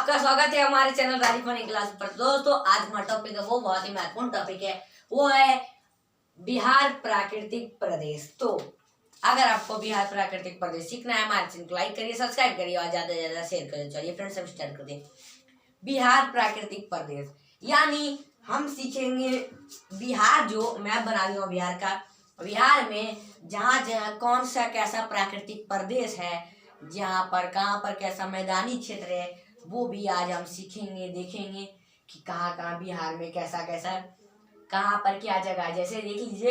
आपका स्वागत है हमारे चैनल राजीव फनी क्लास पर। दोस्तों आज हमारा टॉपिक है वो बहुत ही महत्वपूर्ण टॉपिक है, वो है बिहार प्राकृतिक प्रदेश। तो अगर आपको बिहार प्राकृतिक प्रदेश सीखना है हमारे चैनल को लाइक करिए, सब्सक्राइब करिए और ज्यादा से ज्यादा शेयर करिए। चलिए फ्रेंड्स हम स्टार्ट करते हैं। बिहार प्राकृतिक प्रदेश यानी हम सीखेंगे बिहार, जो मैप बना रही हूँ बिहार का। बिहार में जहाँ जहाँ कौन सा कैसा प्राकृतिक प्रदेश है, जहाँ पर कहाँ पर कैसा मैदानी क्षेत्र है, वो भी आज हम सीखेंगे, देखेंगे कि कहाँ कहाँ बिहार में कैसा कैसा कहाँ पर क्या जगह है। जैसे देख लीजिए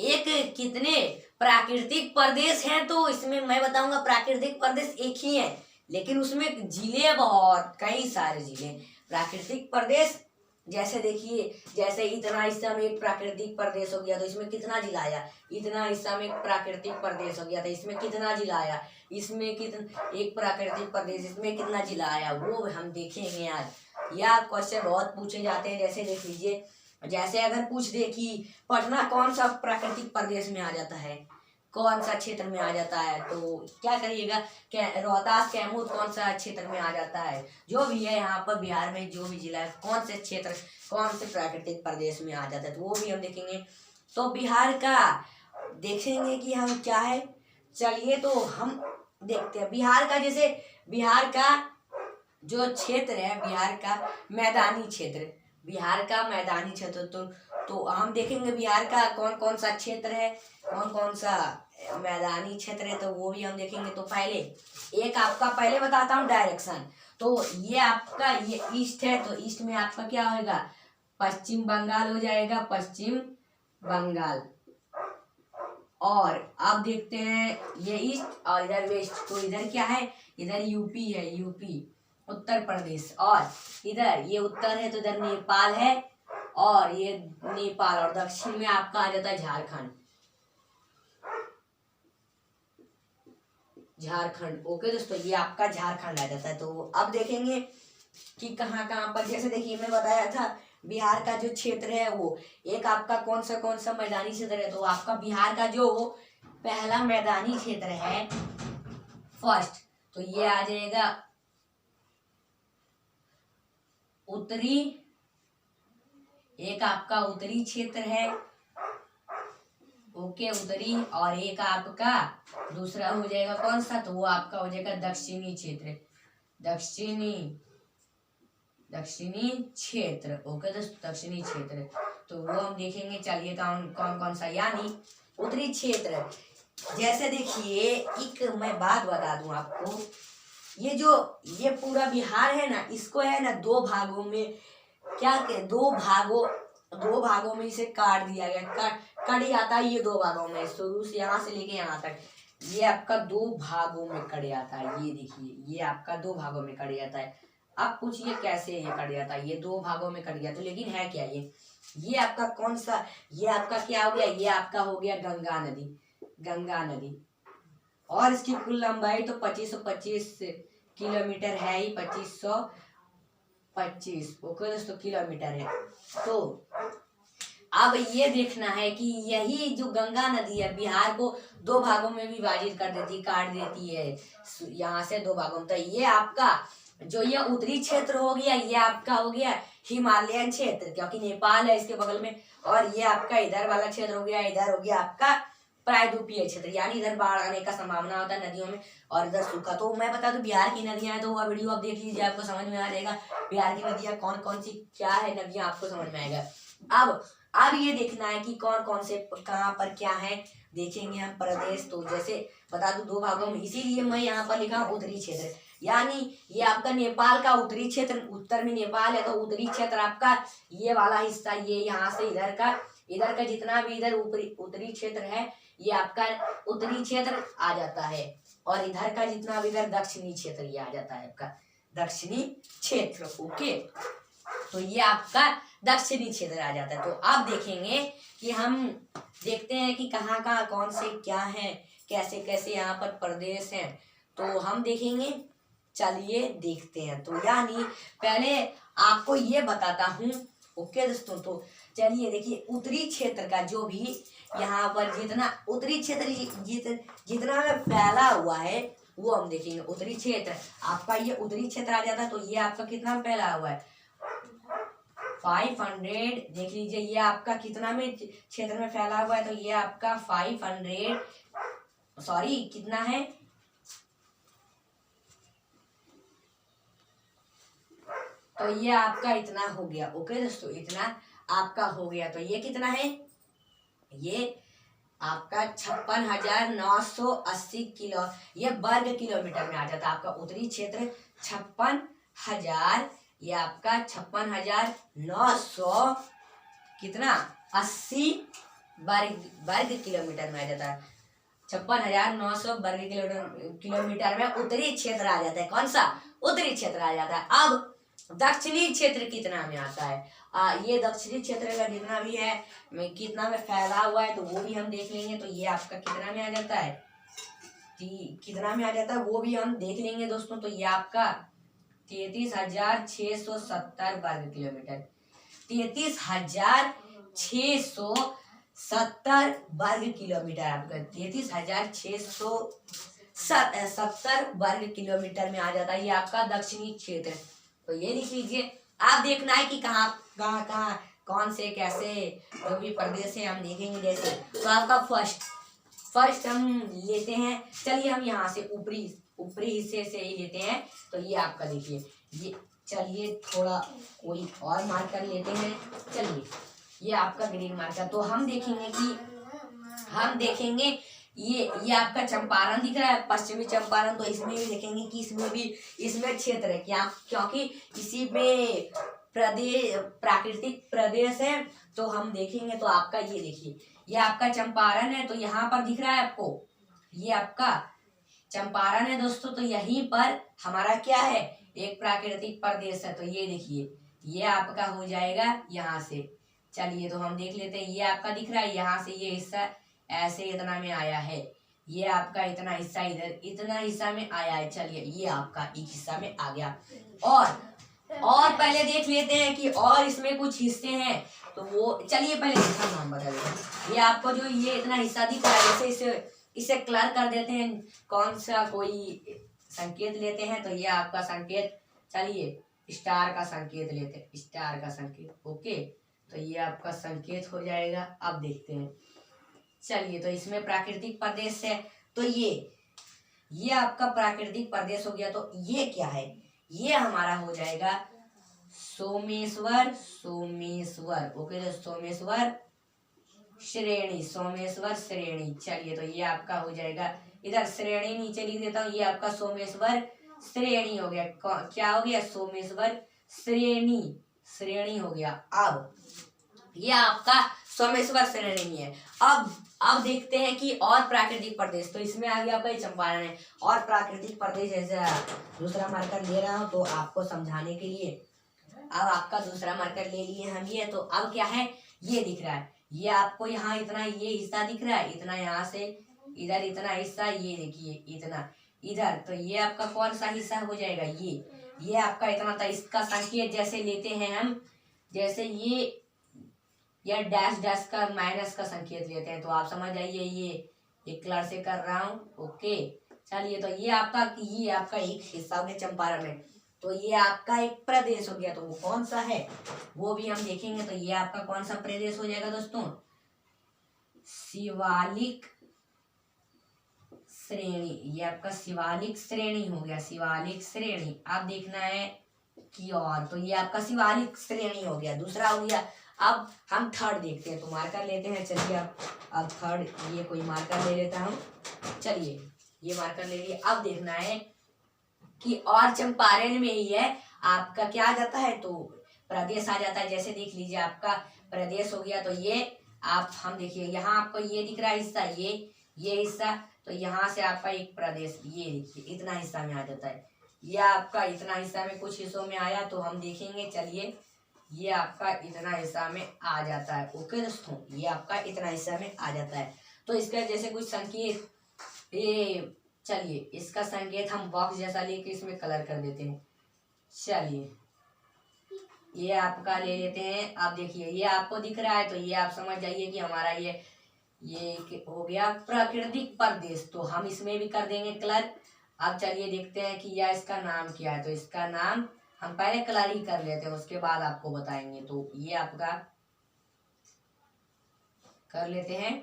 एक कितने प्राकृतिक प्रदेश हैं, तो इसमें मैं बताऊंगा प्राकृतिक प्रदेश एक ही है, लेकिन उसमें जिले बहुत कई सारे जिले प्राकृतिक प्रदेश। जैसे देखिए, जैसे इतना हिस्सा में एक प्राकृतिक प्रदेश हो गया तो इसमें कितना जिला आया, इतना हिस्सा में एक प्राकृतिक प्रदेश हो गया तो इसमें कितना जिला आया, इसमें कितना एक प्राकृतिक प्रदेश इसमें कितना जिला आया, वो हम देखेंगे आज। या क्वेश्चन बहुत पूछे जाते हैं। जैसे देख लीजिए, जैसे अगर पूछ दे कि पटना कौन सा प्राकृतिक प्रदेश में आ जाता है, कौन सा क्षेत्र में आ जाता है, तो क्या करिएगा, रोहतास कैमूर कौन सा क्षेत्र में आ जाता है। जो भी है यहाँ पर बिहार में जो भी जिला है कौन से क्षेत्र कौन से प्राकृतिक प्रदेश में आ जाता है, तो वो भी हम देखेंगे। तो बिहार का देखेंगे कि हम क्या है। चलिए तो हम देखते हैं बिहार का। जैसे बिहार का जो क्षेत्र है, बिहार का मैदानी क्षेत्र, बिहार का मैदानी क्षेत्र, तो हम देखेंगे बिहार का कौन कौन सा क्षेत्र है, कौन कौन सा मैदानी क्षेत्र है, तो वो भी हम देखेंगे। तो पहले एक आपका पहले बताता हूँ डायरेक्शन। तो ये आपका ये ईस्ट है, तो ईस्ट में आपका क्या होगा, पश्चिम बंगाल हो जाएगा, पश्चिम बंगाल। और अब देखते हैं ये ईस्ट और इधर वेस्ट, तो इधर क्या है, इधर यूपी है, यूपी उत्तर प्रदेश। और इधर ये उत्तर है तो इधर नेपाल है, और ये नेपाल। और दक्षिण में आपका आ जाता है झारखंड, झारखंड। ओके दोस्तों, ये आपका झारखंड आ जाता है। तो अब देखेंगे कि कहाँ कहाँ पर। जैसे देखिए मैं बताया था बिहार का जो क्षेत्र है वो एक आपका कौन सा मैदानी क्षेत्र है, तो आपका बिहार का जो पहला मैदानी क्षेत्र है फर्स्ट, तो ये आ जाएगा उत्तरी, एक आपका उत्तरी क्षेत्र है, ओके उत्तरी। और एक आपका दूसरा हो जाएगा कौन सा, तो वो आपका हो जाएगा दक्षिणी क्षेत्र, दक्षिणी क्षेत्र। ओके दोस्तों, दक्षिणी क्षेत्र, तो वो हम देखेंगे। चलिए कौन कौन सा, यानी उत्तरी क्षेत्र। जैसे देखिए एक मैं बात बता दूं आपको, ये पूरा बिहार है ना, इसको है ना दो भागों में क्या के दो भागों में इसे काट दिया गया, कट जाता है ये दो भागों में, शुरू से यहाँ से लेके यहाँ तक ये आपका दो भागों में कट जाता है। ये देखिए ये आपका दो भागों में कट जाता है। अब पूछिए कैसे ये कट जाता है, ये दो भागों में कट गया तो, लेकिन है क्या ये आपका कौन सा, ये आपका क्या हो गया, ये आपका हो गया गंगा नदी। और इसकी कुल लंबाई तो 2525 किलोमीटर है ही, 2525 ओके दोस्तों किलोमीटर है। तो अब ये देखना है कि यही जो गंगा नदी है बिहार को दो भागों में विभाजित कर देती, काट देती है यहाँ से दो भागों में। तो ये आपका जो ये उत्तरी क्षेत्र हो गया, ये आपका हो गया हिमालयन क्षेत्र, क्योंकि नेपाल है इसके बगल में। और ये आपका इधर वाला क्षेत्र हो गया, इधर हो गया आपका प्रायद्वीपीय क्षेत्र, यानी इधर बाढ़ आने का संभावना होता है नदियों में, और इधर सूखा। तो मैं बता दूं बिहार की नदियां हैं, तो वह वीडियो आप देख लीजिए, आपको समझ में आ जाएगा बिहार की नदियां कौन कौन सी क्या है, नदियां आपको समझ में आएगा। अब ये देखना है कि कौन कौन से कहाँ पर क्या है, देखेंगे हम प्रदेश। तो जैसे बता दूं दो भागों में, इसीलिए मैं यहाँ पर लिखा उत्तरी क्षेत्र, यानी ये आपका नेपाल का उत्तरी क्षेत्र, उत्तर में नेपाल है तो उत्तरी क्षेत्र आपका ये वाला हिस्सा, ये यहाँ से इधर का जितना भी इधर उत्तरी क्षेत्र है ये आपका उत्तरी क्षेत्र आ जाता है। और इधर का जितना भी इधर दक्षिणी क्षेत्र ये आ जाता है आपका दक्षिणी क्षेत्र। ओके, तो ये आपका दक्षिणी क्षेत्र आ जाता है। तो अब देखेंगे कि हम देखते हैं कि कहाँ कहाँ कौन से क्या है, कैसे कैसे यहाँ पर प्रदेश हैं, तो हम देखेंगे। चलिए देखते हैं। तो यानी पहले आपको ये बताता हूँ, ओके दोस्तों। तो चलिए देखिए उत्तरी क्षेत्र का जो भी यहाँ पर जितना उत्तरी क्षेत्र जितना में फैला हुआ है, वो हम देखेंगे। उत्तरी क्षेत्र आपका ये उत्तरी क्षेत्र आ जाता है, तो ये आपका कितना में फैला हुआ है 500। देख लीजिए ये आपका कितना में क्षेत्र में फैला हुआ है, तो ये आपका 500 सॉरी कितना है, तो ये आपका इतना हो गया। ओके दोस्तों, इतना आपका हो गया। तो ये कितना है, ये आपका 56,980 किलो, ये वर्ग किलोमीटर में आ जाता है। आपका उत्तरी क्षेत्र 56,000, ये आपका 56,900 कितना 80 वर्ग किलोमीटर में आ जाता है। 56,900 वर्ग किलोमीटर में उत्तरी क्षेत्र आ जाता है। कौन सा उत्तरी क्षेत्र आ जाता है। अब दक्षिणी क्षेत्र कितना में आता है, ये दक्षिणी क्षेत्र का जितना भी है कितना में फैला हुआ है, तो वो भी हम देख लेंगे। तो ये आपका कितना में आ जाता है, कितना में आ जाता है वो भी हम देख लेंगे दोस्तों। तो ये आपका 33,670 वर्ग किलोमीटर, 33,670 वर्ग किलोमीटर आपका 33,670 वर्ग किलोमीटर में आ जाता है। ये आपका दक्षिणी क्षेत्र। तो ये लिख लीजिए। आप देखना है कि कहाँ कहाँ कहाँ कौन से कैसे जो भी प्रदेश है हम देखेंगे। जैसे तो आपका फर्स्ट हम लेते हैं, चलिए हम यहाँ से ऊपरी हिस्से से ही लेते हैं। तो ये आपका देखिए, ये चलिए थोड़ा कोई और मार्कर लेते हैं। चलिए ये आपका ग्रीन मार्कर। तो हम देखेंगे ये आपका चंपारण दिख रहा है, पश्चिमी चंपारण। तो इसमें भी देखेंगे कि इसमें क्षेत्र है क्या, क्योंकि इसी में प्राकृतिक प्रदेश है। तो हम देखेंगे तो आपका ये देखिए, ये आपका चंपारण है। तो यहाँ पर दिख रहा है आपको, ये आपका चंपारण है दोस्तों। तो यहीं पर हमारा क्या है, एक प्राकृतिक प्रदेश है। तो ये देखिए, ये आपका हो जाएगा यहाँ से। चलिए तो हम देख लेते हैं। ये आपका दिख रहा है, यहाँ से ये हिस्सा ऐसे इतना में आया है, ये आपका इतना हिस्सा इधर इतना हिस्सा में आया है। चलिए ये आपका एक हिस्सा में आ गया। और पहले देख लेते हैं कि और इसमें कुछ हिस्से हैं। तो वो चलिए पहले इसका नाम बता देते हैं। ये आपको जो ये इतना हिस्सा दिख रहा है, जैसे इसे क्लियर कर देते हैं, कौन सा कोई संकेत लेते हैं। तो ये आपका संकेत, चलिए स्टार का संकेत लेते हैं, स्टार का संकेत। ओके, तो ये आपका संकेत हो जाएगा। अब देखते हैं। चलिए तो इसमें प्राकृतिक प्रदेश है। तो ये आपका प्राकृतिक प्रदेश हो गया। तो ये क्या है, ये हमारा हो जाएगा सोमेश्वर। ओके, तो सोमेश्वर श्रेणी। चलिए तो ये आपका हो जाएगा, इधर श्रेणी नीचे लिख देता हूँ। ये आपका सोमेश्वर श्रेणी हो गया। क्या हो गया, सोमेश्वर श्रेणी हो गया। अब ये आपका सोमेश्वर श्रेणी है। अब देखते हैं कि और प्राकृतिक प्रदेश। तो इसमें आ गया आपका चंपारण है। और प्राकृतिक प्रदेश जैसे दूसरा मार्कर ले रहा हूँ तो आपको समझाने के लिए। अब आपका दूसरा मार्कर ले लिए हम ये। तो अब क्या है, ये दिख रहा है, ये आपको यहाँ इतना ये हिस्सा दिख रहा है, इतना यहाँ से इधर इतना हिस्सा, ये देखिए इतना इधर। तो ये आपका कौन सा हिस्सा हो जाएगा, ये आपका इतना था। इसका संकेत जैसे लेते हैं हम, जैसे ये डैश का माइनस का संकेत लेते हैं। तो आप समझ जाइए, ये क्लियर से कर रहा हूँ। ओके, चलिए तो ये आपका एक हिस्सा हो गया चंपारण में। तो ये आपका एक प्रदेश हो गया। तो वो कौन सा है वो भी हम देखेंगे। तो ये आपका कौन सा प्रदेश हो जाएगा दोस्तों, शिवालिक श्रेणी। ये आपका शिवालिक श्रेणी हो गया, शिवालिक श्रेणी। आप देखना है कि और, तो ये आपका शिवालिक श्रेणी हो गया, दूसरा हो गया। अब हम थर्ड देखते हैं। तो मार्कर लेते हैं, चलिए अब थर्ड ये कोई मार्कर ले लेता हूँ। चलिए ये मार्कर ले लिए। अब देखना है कि और चंपारण में ही है आपका क्या आ जाता है, तो प्रदेश आ जाता है। जैसे देख लीजिए आपका प्रदेश हो गया। तो ये हम देखिए, यहाँ आपको ये दिख रहा है हिस्सा, ये हिस्सा। तो यहाँ से आपका एक प्रदेश, ये देखिए इतना हिस्सा में आ जाता है। ये आपका इतना हिस्सा में कुछ हिस्सों में आया। तो हम देखेंगे, चलिए ये आपका इतना हिस्सा में आ जाता है। ओके दोस्तों, ये आपका इतना हिस्सा में आ जाता है। तो इसका जैसे कुछ संकेत, ये चलिए इसका संकेत हम बॉक्स जैसा लेके इसमें कलर कर देते हैं। चलिए ये आपका ले लेते हैं। आप देखिए ये आपको दिख रहा है। तो ये आप समझ जाइए कि हमारा ये हो गया प्राकृतिक प्रदेश। तो हम इसमें भी कर देंगे कलर। अब चलिए देखते हैं कि यह इसका नाम क्या है। तो इसका नाम हम पहले कलर ही कर लेते हैं, उसके बाद आपको बताएंगे। तो ये आपका कर लेते हैं।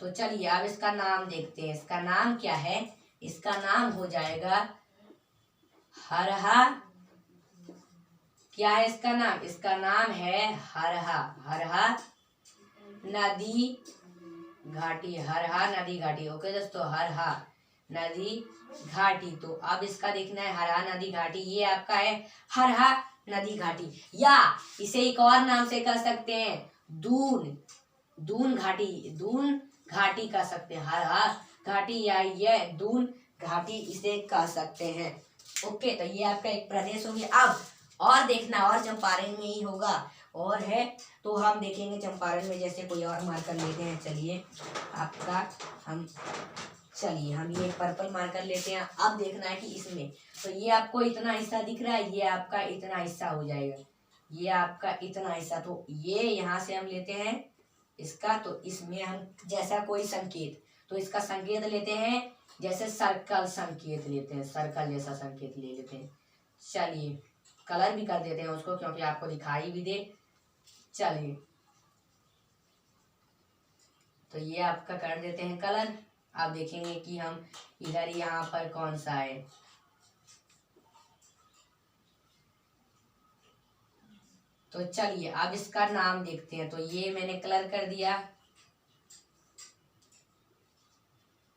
तो चलिए अब इसका नाम देखते हैं। इसका नाम क्या है? इसका नाम हो जाएगा हरहा। क्या है इसका नाम? इसका नाम है हरहा। हरहा नदी घाटी। हरहा नदी घाटी। ओके दोस्तों, हरहा नदी घाटी। तो अब इसका देखना है हरहा नदी घाटी। ये आपका है हरहा नदी घाटी, या इसे एक और नाम से कह सकते हैं दून। दून घाटी। दून घाटी कह सकते हैं। हरहा घाटी या ये दून घाटी इसे कह सकते हैं। ओके, तो ये आपका एक प्रदेश हो गया। अब और देखना, और चंपारण में ही होगा और है, तो हम देखेंगे चंपारण में जैसे कोई और मार्कर लेते हैं। चलिए आपका हम ये पर्पल मार्कर लेते हैं। अब देखना है कि इसमें, तो ये आपको इतना हिस्सा दिख रहा है, ये आपका इतना हिस्सा हो जाएगा, ये आपका इतना हिस्सा। तो ये यहाँ से हम लेते हैं इसका, तो इसमें हम जैसा कोई संकेत, तो इसका संकेत लेते हैं जैसे सर्कल संकेत लेते हैं, सर्कल जैसा संकेत ले लेते हैं। चलिए कलर भी कर देते हैं उसको, क्योंकि आपको दिखाई भी दे। चलिए तो ये आपका कर देते हैं कलर। आप देखेंगे कि हम इधर यहाँ पर कौन सा है। तो चलिए अब इसका नाम देखते हैं। तो ये मैंने कलर कर दिया।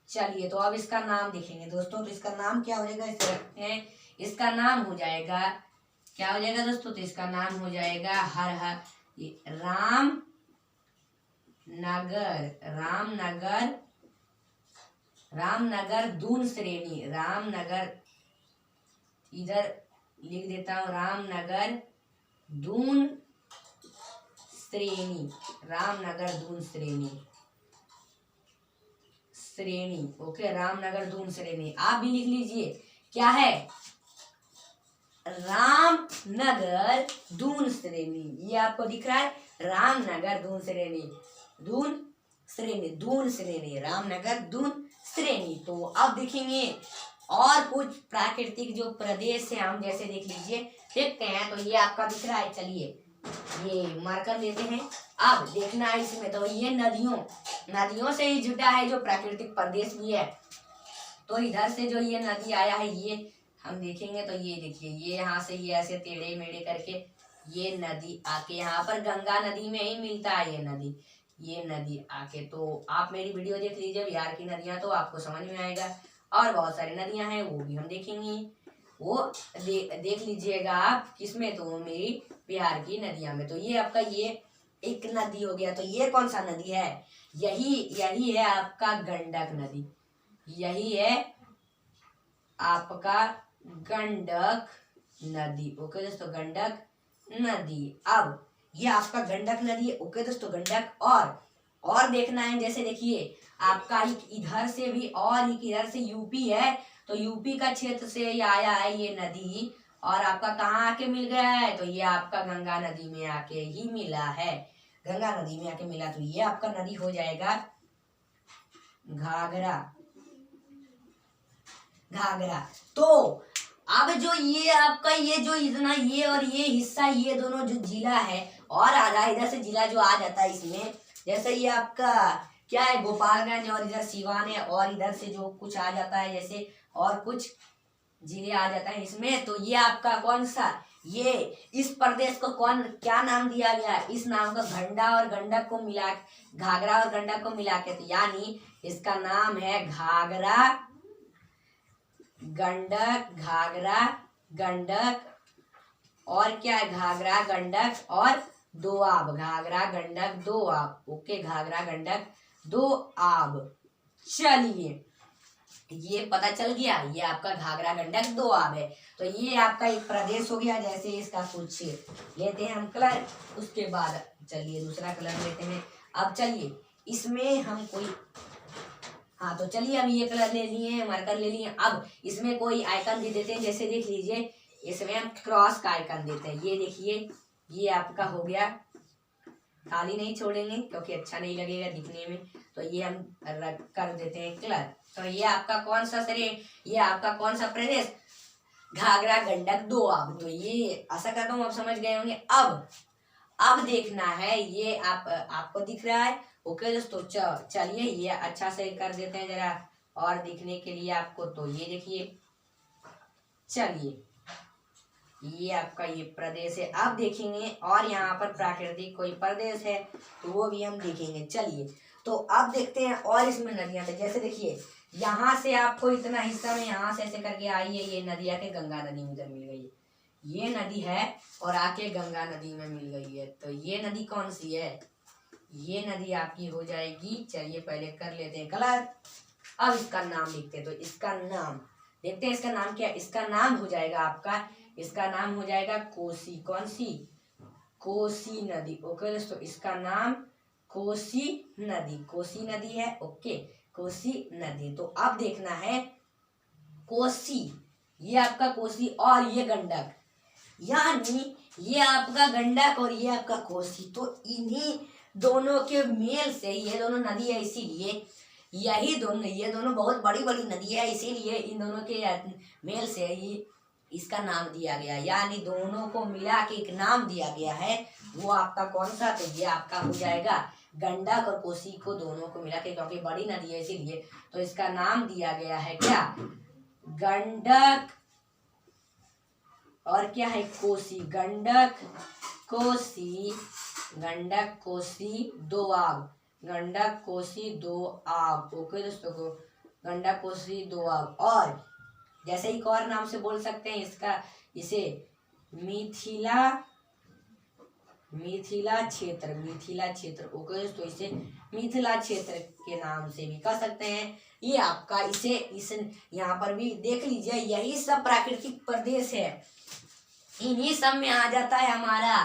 चलिए तो अब इसका नाम देखेंगे दोस्तों। तो इसका नाम क्या हो जाएगा, इसे रखते हैं। इसका नाम हो जाएगा, क्या हो जाएगा दोस्तों? तो इसका नाम हो जाएगा राम नगर। रामनगर दून श्रेणी। रामनगर, इधर लिख देता हूँ रामनगर दून श्रेणी। रामनगर दून श्रेणी। ओके, रामनगर दून श्रेणी। आप भी लिख लीजिए, क्या है? रामनगर दून श्रेणी। ये आपको दिख रहा है, रामनगर दून श्रेणी। दून श्रेणी रामनगर दून श्रेणी। तो अब देखेंगे और कुछ प्राकृतिक जो प्रदेश है, हम जैसे देख लीजिए, देखते हैं। तो ये आपका दिख रहा है। चलिए ये मार्कर लेते हैं। अब देखना है इसमें, तो ये नदियों से ही जुड़ा है जो प्राकृतिक प्रदेश भी है। तो इधर से जो ये नदी आया है, ये हम देखेंगे। तो ये देखिए, ये यहाँ से ये ऐसे टेढ़े मेढ़े करके ये नदी आके यहाँ पर गंगा नदी में ही मिलता है। ये नदी आके, तो आप मेरी वीडियो देख लीजिए बिहार की नदियां, तो आपको समझ में आएगा। और बहुत सारी नदियां हैं, वो भी हम देखेंगे। वो देख लीजिएगा आप किसमें, तो मेरी बिहार की नदियां में। तो ये आपका ये एक नदी हो गया। तो ये कौन सा नदी है? यही है आपका गंडक नदी। यही है आपका गंडक नदी। ओके दोस्तों, गंडक नदी। अब ये आपका गंडक नदी। ओके दोस्तों, गंडक। और देखना है, जैसे देखिए आपका इधर से भी और एक इधर से यूपी है। तो यूपी का क्षेत्र से ये आया है ये नदी, और आपका कहाँ आके मिल गया है? तो ये आपका गंगा नदी में आके ही मिला है। गंगा नदी में आके मिला। तो ये आपका नदी हो जाएगा घाघरा। तो अब जो ये आपका ये जो इतना ये और ये हिस्सा, ये दोनों जो जिला है, और आधा इधर से जिला जो आ जाता है इसमें, जैसे ये आपका क्या है, गोपालगंज, और इधर सीवान है, और इधर से जो कुछ आ जाता है जैसे और कुछ जिले आ जाता है इसमें। तो ये आपका कौन सा, ये इस प्रदेश को क्या नाम दिया गया? इस नाम को घंटा और गंडक को मिला, घाघरा और गंडक को मिला के, तो यानी इसका नाम है घाघरा गंडक। घाघरा गंडक और क्या है? घाघरा गंडक और दोआब। घाघरा गंडक दोआब। ओके, घाघरा गंडक दोआब। चलिए ये पता चल गया, ये आपका घाघरा गंडक दोआब है। तो ये आपका एक प्रदेश हो गया। जैसे इसका कुछ लेते हैं हम कलर, उसके बाद चलिए दूसरा कलर लेते हैं। अब चलिए इसमें हम कोई, हाँ तो चलिए अब ये कलर ले लिए, मार्कर ले लिए। अब इसमें कोई आइकन दे देते हैं। जैसे देख लीजिए, इसमें हम क्रॉस का आइकन देते हैं। ये देखिए, ये आपका हो गया खाली नहीं छोड़ेंगे क्योंकि अच्छा नहीं लगेगा दिखने में, तो ये हम कर देते हैं क्लर। तो ये आपका कौन सा शरीर, ये आपका कौन सा प्रदेश, घाघरा, गंडक, दोआब। तो ये आशा करता हूँ आप समझ गए होंगे। अब देखना है, ये आपको दिख रहा है। ओके दोस्तों, चलिए ये अच्छा से कर देते हैं जरा और दिखने के लिए आपको। तो ये देखिए, चलिए ये आपका ये प्रदेश है। अब देखेंगे और यहाँ पर प्राकृतिक कोई प्रदेश है तो वो भी हम देखेंगे। चलिए तो अब देखते हैं और इसमें नदियां थे। जैसे देखिए यहाँ से आपको इतना हिस्सा में यहाँ से ऐसे करके आई है, ये नदी आके गंगा नदी में इधर मिल गई है। ये नदी है और आके गंगा नदी में मिल गई है। तो ये नदी कौन सी है, ये नदी आपकी हो जाएगी, चलिए पहले कर लेते हैं कलर। अब इसका नाम लिखते हैं। तो इसका नाम देखते हैं, इसका नाम क्या है। इसका नाम हो जाएगा आपका, इसका नाम हो जाएगा कोसी। कौन सी, कोसी नदी। ओके दोस्तों, इसका नाम कोसी नदी, कोसी नदी है। ओके, कोसी नदी। तो अब देखना है कोसी, ये आपका कोसी और ये गंडक, यानी ये आपका गंडक और ये आपका कोसी। तो इन्हीं दोनों के मेल से ये दोनों नदी है, इसीलिए यही दोनों, ये दोनों बहुत बड़ी बड़ी नदी है, इसीलिए इन दोनों के मेल से ही इसका नाम दिया गया, यानी दोनों को मिला के एक नाम दिया गया है। वो आपका कौन सा, तो ये आपका हो जाएगा गंडक और कोसी को दोनों को मिला के, क्योंकि बड़ी नदी है इसीलिए तो इसका नाम दिया गया है क्या, गंडक और क्या है, कोसी। गंडक कोसी, गंडक कोसी दोआब, गंडक कोसी दोआब। ओके दोस्तों को, गंडक कोसी दोआब। और जैसे एक और नाम से बोल सकते हैं इसका, इसे मिथिला, मिथिला क्षेत्र, मिथिला क्षेत्र। ओके दोस्तों, इसे मिथिला क्षेत्र के नाम से भी कह सकते हैं। ये आपका इसे इस यहाँ पर भी देख लीजिए, यही सब प्राकृतिक प्रदेश है, इन्हीं सब में आ जाता है हमारा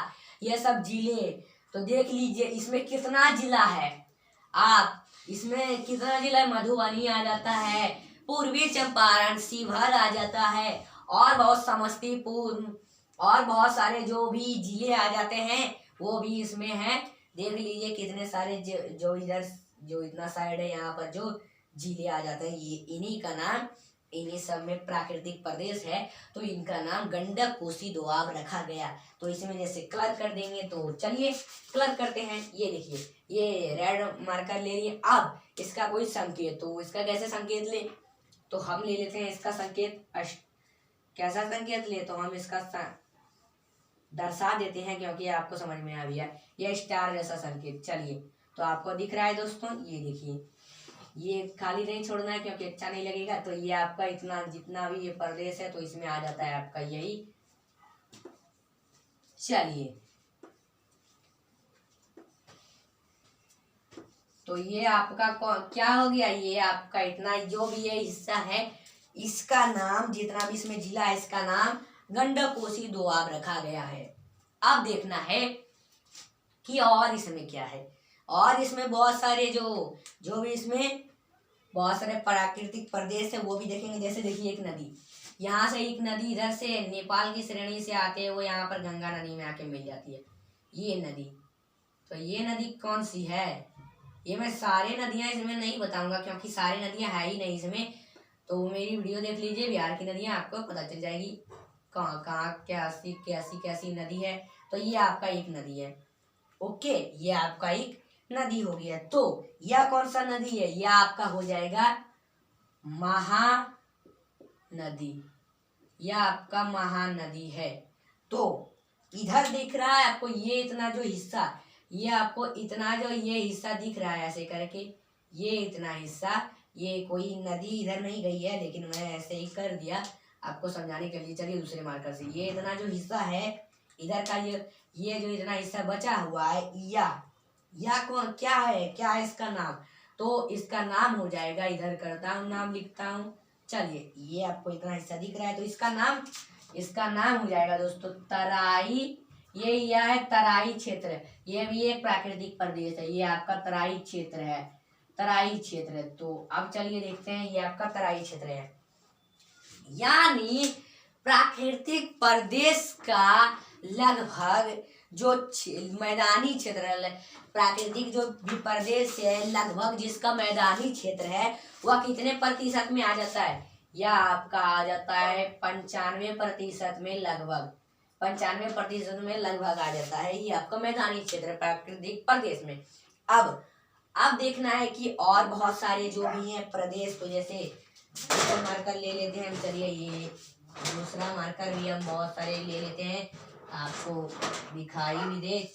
ये सब जिले। तो देख लीजिए इसमें कितना जिला है, आप इसमें कितना जिला है, मधुबनी आ जाता है, पूर्वी चंपारण, शिवहर आ जाता है, और बहुत समस्तीपुर और बहुत सारे जो भी जिले आ जाते हैं वो भी इसमें है। देख लीजिए कितने सारे जो इधर जो इतना साइड है यहाँ पर जो जिले आ जाते हैं, ये इन्हीं का नाम, इन्हीं सब में प्राकृतिक प्रदेश है तो इनका नाम गंडक कोसी दोआब रखा गया। तो इसमें जैसे कलर कर देंगे, तो चलिए कलर करते हैं। ये देखिए ये रेड मार्कर ले लिए। अब इसका कोई संकेत, तो इसका कैसे संकेत ले, तो हम ले लेते हैं इसका संकेत कैसा संकेत ले, तो हम इसका दर्शा देते हैं क्योंकि आपको समझ में आ गया, ये स्टार जैसा संकेत। चलिए तो आपको दिख रहा है दोस्तों, ये देखिए, ये खाली नहीं छोड़ना है क्योंकि अच्छा नहीं लगेगा। तो ये आपका इतना जितना भी ये प्रदेश है तो इसमें आ जाता है आपका यही। चलिए तो ये आपका क्या हो गया, ये आपका इतना जो भी ये हिस्सा है इसका नाम, जितना भी इसमें जिला है इसका नाम गंडक कोसी दोआब रखा गया है। अब देखना है कि और इसमें क्या है, और इसमें बहुत सारे जो भी इसमें बहुत सारे प्राकृतिक प्रदेश है वो भी देखेंगे। जैसे देखिए एक नदी, यहाँ से एक नदी इधर से नेपाल की श्रेणी से आते हैं, वो यहाँ पर गंगा नदी में आके मिल जाती है ये नदी। तो ये नदी कौन सी है, ये मैं सारे नदियाँ इसमें नहीं बताऊंगा क्योंकि सारी नदियाँ है ही नहीं इसमें। तो मेरी वीडियो देख लीजिए, बिहार की नदियाँ आपको पता चल जाएगी कहाँ कहाँ कैसी कैसी कैसी नदी है। तो ये आपका एक नदी है। ओके, ये आपका एक नदी हो गया। तो यह कौन सा नदी है, यह आपका हो जाएगा महानदी, यह आपका महानदी है। तो इधर दिख रहा है आपको ये इतना जो हिस्सा, ये आपको इतना जो ये हिस्सा दिख रहा है ऐसे करके, ये इतना हिस्सा, ये कोई नदी इधर नहीं गई है लेकिन मैं ऐसे ही कर दिया आपको समझाने के लिए। चलिए दूसरे मार्कर से, ये इतना जो हिस्सा है इधर का, ये जो इतना हिस्सा बचा हुआ है, या कौन क्या है, क्या है इसका नाम, तो इसका नाम हो जाएगा, इधर करता हूँ नाम लिखता हूँ। चलिए ये आपको इतना हिस्सा दिख रहा है तो इसका नाम हो जाएगा दोस्तों तराई। यह है तराई क्षेत्र, ये भी एक प्राकृतिक प्रदेश है, ये आपका तराई क्षेत्र है, तराई क्षेत्र। तो अब चलिए देखते हैं, ये आपका तराई क्षेत्र है, यानी प्राकृतिक प्रदेश का लगभग जो मैदानी क्षेत्र प्राकृतिक जो भी प्रदेश है लगभग जिसका मैदानी क्षेत्र है वह कितने प्रतिशत में आ जाता है? यह आपका आ जाता है 95% में, लगभग 95% में लगभग आ जाता है। ये आपका मैदानी क्षेत्र प्राकृतिक प्रदेश में। अब देखना है कि और बहुत सारे जो भी हैं प्रदेश, तो जैसे मार्कर ले लेते हैं हम। चलिए ये दूसरा मार्कर भी हम बहुत सारे ले लेते हैं, आपको दिखाई भी दे।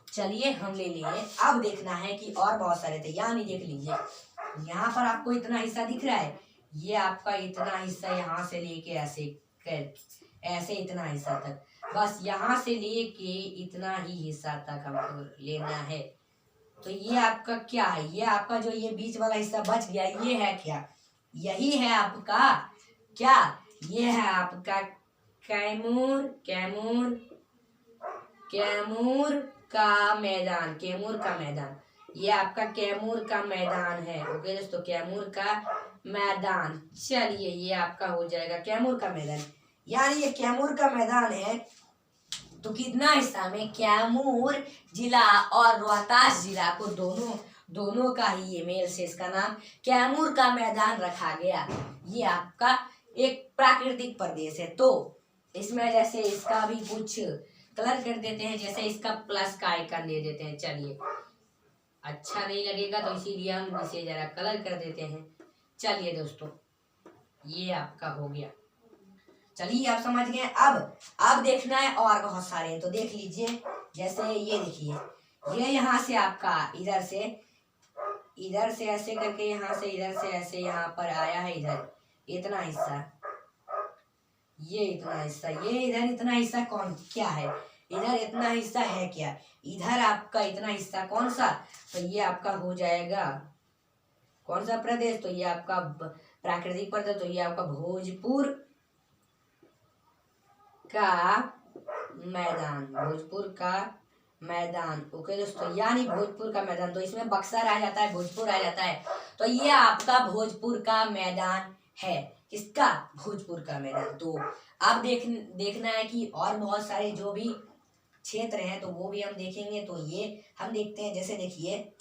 चलिए हम ले लिए। अब देखना है कि और बहुत सारे थे, यानी देख लीजिए यहाँ पर आपको इतना हिस्सा दिख रहा है, ये आपका इतना हिस्सा यहाँ से लेके ऐसे इतना हिस्सा तक, बस यहाँ से लेके इतना ही हिस्सा तक हमको लेना है। तो ये आपका क्या है? ये आपका जो ये बीच वाला हिस्सा बच गया, ये है क्या? यही है आपका क्या? ये है आपका कैमूर का मैदान। कैमूर का मैदान, ये आपका कैमूर का मैदान है। ओके दोस्तों, कैमूर का मैदान। चलिए ये आपका हो जाएगा कैमूर का मैदान, यानी ये कैमूर का मैदान है। तो कितना हिस्सा में कैमूर जिला और रोहतास जिला को दोनों का ही ये मेल से इसका नाम कैमूर का मैदान रखा गया। ये आपका एक प्राकृतिक प्रदेश है। तो इसमें जैसे इसका भी कुछ कलर कर देते हैं, जैसे इसका प्लस का आइकन दे देते हैं। चलिए अच्छा नहीं लगेगा तो इसीलिए हम इसे जरा कलर कर देते हैं। चलिए दोस्तों ये आपका हो गया। चलिए आप समझ गए। अब देखना है और बहुत सारे हैं, तो देख लीजिए। जैसे ये देखिए, ये यहाँ से आपका इधर से ऐसे करके यहाँ से इधर से ऐसे यहाँ पर आया है, इधर इतना हिस्सा, ये इतना हिस्सा, ये इधर इतना हिस्सा कौन क्या है? इधर इतना हिस्सा है क्या? इधर आपका इतना हिस्सा कौन सा? तो ये आपका हो जाएगा कौन सा प्रदेश? तो ये आपका प्राकृतिक प्रदेश। तो ये आपका भोजपुर का मैदान। ओके दोस्तों, यानी भोजपुर का मैदान। तो इसमें बक्सर आ जाता है, भोजपुर आ जाता है। तो ये आपका भोजपुर का मैदान है। किसका? भोजपुर का मैदान। तो अब देखना है कि और बहुत सारे जो भी क्षेत्र हैं तो वो भी हम देखेंगे। तो ये हम देखते हैं। जैसे देखिए,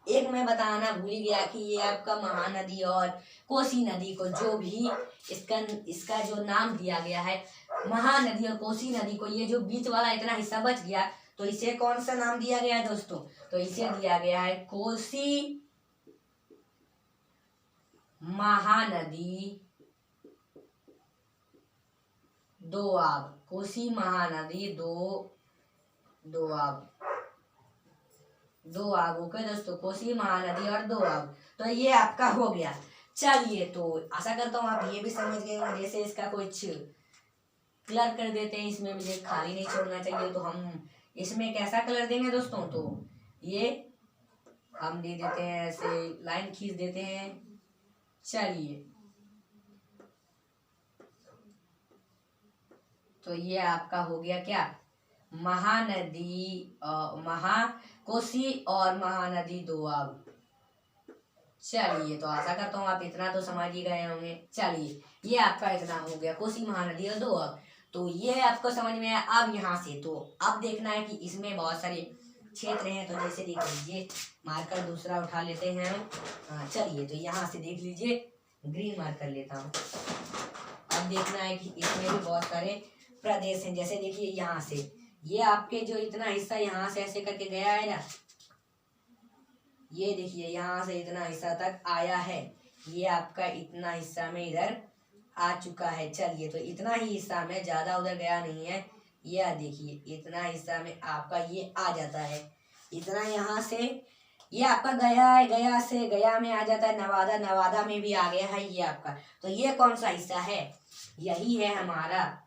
एक मैं बताना भूल गया कि ये आपका महानदी और कोसी नदी को जो भी इसका जो नाम दिया गया है, महानदी और कोसी नदी को, ये जो बीच वाला इतना हिस्सा बच गया, तो इसे कौन सा नाम दिया गया है दोस्तों? तो इसे दिया गया है कोसी महानदी दोआब। कोसी महानदी दोआब। ओके दोस्तों, कोसी महानदी और दोआब। तो ये आपका हो गया। चलिए तो आशा करता हूँ आप ये भी समझ गए होंगे। जैसे इसका कुछ कलर कर देते हैं, इसमें मुझे खाली नहीं छोड़ना चाहिए। तो हम इसमें कैसा कलर देंगे दोस्तों? तो ये हम दे देते हैं, ऐसे लाइन खींच देते हैं। चलिए तो ये आपका हो गया क्या? महानदी कोसी और महानदी दोआब। चलिए तो आशा करता हूँ आप इतना तो समझ ही गए होंगे। चलिए ये आपका इतना हो गया, कोसी महानदी और दोआब। तो ये आपको समझ में आया। अब यहाँ से तो अब देखना है कि इसमें बहुत सारे क्षेत्र हैं। तो जैसे देख लीजिए, मार्कर दूसरा उठा लेते हैं हम। चलिए तो यहाँ से देख लीजिए, ग्रीन मार्कर लेता हूँ। अब देखना है कि इसमें भी बहुत सारे प्रदेश हैं। जैसे देखिए यहाँ से, ये आपके जो इतना हिस्सा यहाँ से ऐसे करके गया है ना, ये देखिए यहाँ से इतना हिस्सा तक आया है। ये आपका इतना हिस्सा में इधर आ चुका है। चलिए तो इतना ही हिस्सा में, ज्यादा उधर गया नहीं है। ये देखिए इतना हिस्सा में आपका ये आ जाता है। इतना यहाँ से ये आपका गया है, गया से गया में आ जाता है नवादा, नवादा में भी आ गया है ये आपका। तो ये कौन सा हिस्सा है? यही है हमारा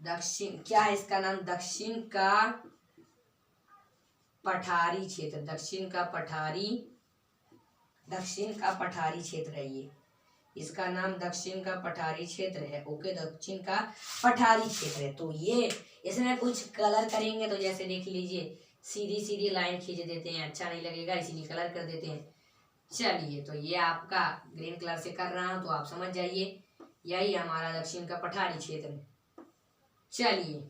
दक्षिण क्या है इसका नाम? दक्षिण का पठारी क्षेत्र। दक्षिण का पठारी क्षेत्र है ये। इसका नाम दक्षिण का पठारी क्षेत्र है। ओके, दक्षिण का पठारी क्षेत्र है। तो ये इसमें कुछ कलर करेंगे। तो जैसे देख लीजिए, सीधी सीधी लाइन खींच देते हैं, अच्छा नहीं लगेगा इसीलिए कलर कर देते हैं। चलिए तो ये आपका ग्रीन कलर से कर रहा हूँ, तो आप समझ जाइए। यही हमारा दक्षिण का पठारी क्षेत्र। चलिए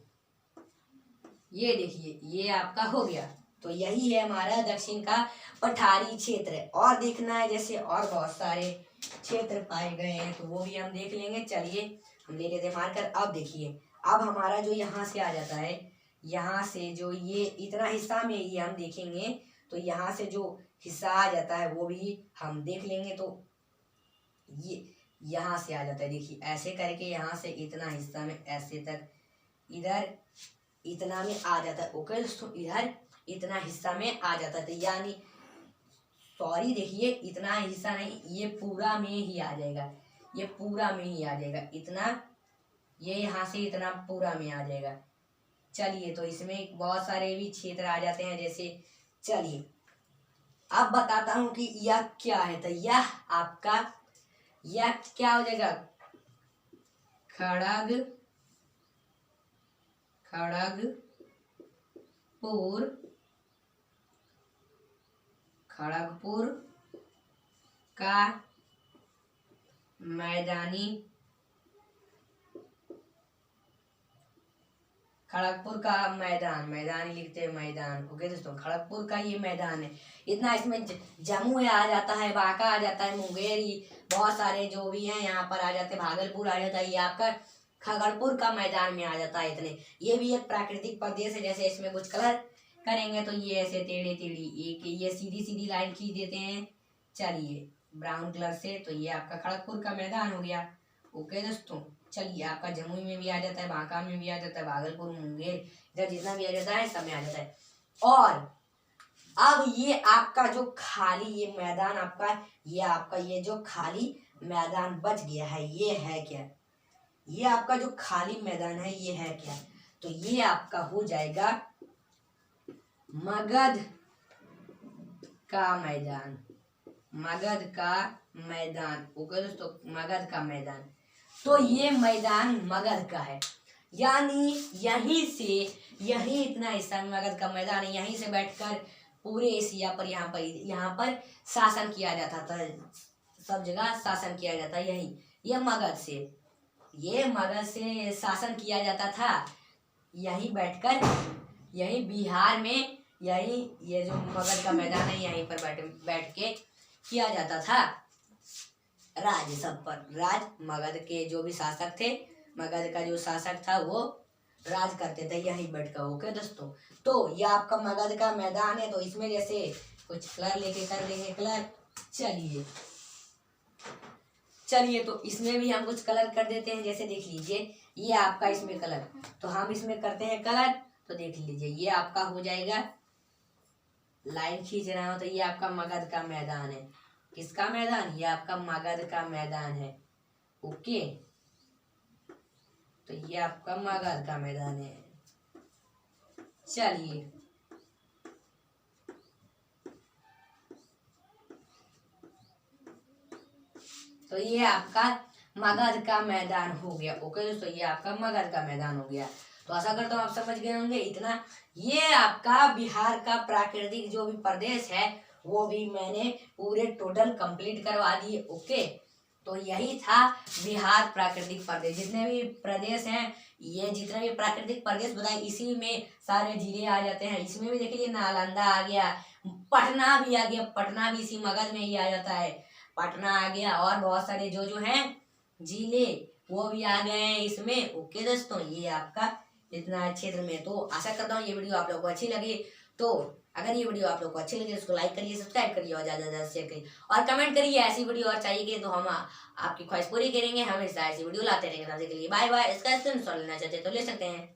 ये देखिए ये आपका हो गया। तो यही है हमारा दक्षिण का पठारी क्षेत्र। और देखना है जैसे और बहुत सारे क्षेत्र पाए गए हैं तो वो भी हम देख लेंगे। चलिए हम ले लेते हैं मार्कर। अब देखिए अब हमारा जो यहाँ से आ जाता है, यहाँ से जो ये इतना हिस्सा में ये हम देखेंगे तो यहाँ से जो हिस्सा आ जाता है वो भी हम देख लेंगे। तो ये यहाँ से आ जाता है, देखिए ऐसे करके यहाँ से इतना हिस्सा में ऐसे तक इधर इतना में आ जाता है। ओके दोस्तों, इधर इतना हिस्सा में आ जाता है। तो यानी सॉरी देखिए इतना हिस्सा नहीं, ये पूरा में ही आ जाएगा, ये पूरा में ही आ जाएगा इतना, ये यहाँ से इतना पूरा में आ जाएगा। चलिए तो इसमें बहुत सारे भी क्षेत्र आ जाते हैं जैसे। चलिए अब बताता हूँ कि यह क्या है। तो यह आपका यह क्या हो जाएगा, खड़गपुर का मैदानी, खड़गपुर का मैदान, मैदान लिखते हैं मैदान। ओके दोस्तों, खड़गपुर का ये मैदान है। इतना इसमें जम्मू आ जाता है, बांका आ जाता है, मुंगेर, बहुत सारे जो भी हैं यहाँ पर आ जाते हैं, भागलपुर आ जाता है, ये आपका खड़गपुर का मैदान में आ जाता है इतने। ये भी एक प्राकृतिक प्रदेश है। जैसे इसमें कुछ कलर करेंगे तो ये ऐसे टेढ़ी टेढ़ी एक ये सीधी सीधी लाइन खींच देते हैं। चलिए ब्राउन कलर से, तो ये आपका खड़गपुर का मैदान हो गया। ओके दोस्तों, चलिए आपका जमुई में भी आ जाता है, बांका में भी आ जाता है, भागलपुर, मुंगेर, इधर जितना भी आ जाता है सब में आ जाता है। और अब ये आपका जो खाली ये मैदान आपका ये जो खाली मैदान बच गया है ये है क्या, ये आपका जो खाली मैदान है ये है क्या। तो ये आपका हो जाएगा मगध का मैदान, मगध का मैदान। ओके दोस्तों, मगध का मैदान। तो ये मैदान मगध का है, यानी यहीं से यही इतना हिस्सा में मगध का मैदान है। यहीं से बैठकर पूरे एशिया पर यहाँ पर शासन किया जाता था, सब जगह शासन किया जाता है। यही ये मगध से शासन किया जाता था। यही बैठकर यही बिहार में यही ये जो मगध का मैदान है यहीं पर बैठ के किया जाता था राज सब पर। राज मगध के जो भी शासक थे, मगध का जो शासक था वो राज करते थे यहीं बैठकर। ओके दोस्तों, तो ये आपका मगध का मैदान है। तो इसमें जैसे कुछ कलर लेके कर देंगे कलर। चलिए तो इसमें भी हम कुछ कलर कर देते हैं। जैसे देख लीजिए ये आपका इसमें कलर, तो हम इसमें करते हैं कलर। तो देख लीजिए ये आपका हो जाएगा, लाइन खींच रहा हो तो ये आपका मगध का मैदान है। किसका मैदान, ये आपका मगध का मैदान है। ओके, तो ये आपका मगध का मैदान है। चलिए तो ये आपका मगध का मैदान हो गया। ओके दोस्तों, ये आपका मगध का मैदान हो गया। तो आशा करता हूँ आप समझ गए होंगे इतना। ये आपका बिहार का प्राकृतिक जो भी प्रदेश है वो भी मैंने पूरे टोटल कंप्लीट करवा दिए। ओके, तो यही था बिहार प्राकृतिक प्रदेश। जितने भी प्रदेश हैं, ये जितने भी प्राकृतिक प्रदेश बताए इसी में सारे जिले आ जाते हैं। इसमें भी देखिए नालंदा आ गया, पटना भी आ गया, पटना भी इसी मगध में ही आ जाता है, पटना आ गया, और बहुत सारे जो हैं जिले वो भी आ गए हैं इसमें। ओके दोस्तों, ये आपका इतना क्षेत्र में। तो आशा करता हूँ ये वीडियो आप लोगों को अच्छी लगी। तो अगर ये वीडियो आप लोगों को अच्छी लगी तो उसको लाइक करिए, सब्सक्राइब करिए और ज़्यादा से ज़्यादा शेयर करिए और कमेंट करिए ऐसी वीडियो और चाहिए तो हम आपकी ख्वाहिश पूरी करेंगे। हमेशा ऐसी वीडियो लाते रहेंगे। तब तक के लिए बाय बाय। इसका स्क्रीनशॉट लेना चाहते तो ले सकते हैं।